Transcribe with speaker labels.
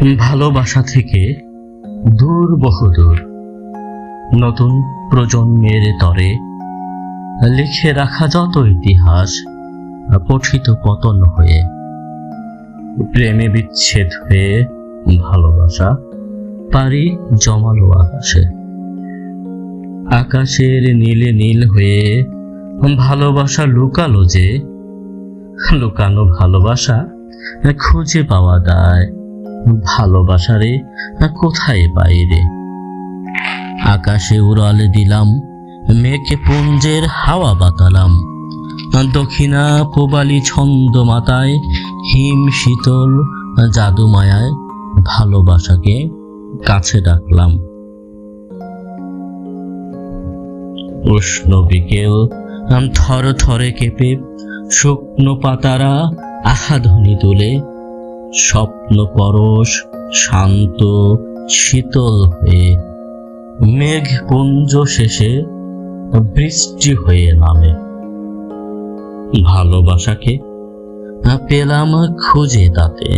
Speaker 1: ভালোবাসা থেকে দূর বহুদূর নতুন প্রজন্মের তরে লিখে রাখা যত ইতিহাস পঠিত পতন হয়ে, প্রেমে বিচ্ছেদ হয়ে ভালোবাসা পারি জমালো আকাশে। আকাশের নীলে নীল হয়ে ভালোবাসা লুকালো যে, লুকানো ভালোবাসা খুঁজে পাওয়া দায়। ভালোবাসারে কোথায় বাইরে আকাশে উড়ালে দিলাম, মেঘে পুঞ্জের হাওয়া বাতালাম। দক্ষিণা পূবালি ছন্দ মাতায় হিম শীতল জাদু মায়ায় ভালোবাসাকে কাছে ডাকলাম। উষ্ণ বিকেল থর থরে কেঁপে শুকনো পাতারা আহাধ্বনি তুলে, স্বপ্ন পরশ শান্ত শীতল হয়ে মেঘ পুঞ্জ শেষে বৃষ্টি হয়ে নামে। ভালোবাসাকে পেলাম খুঁজে তাতে।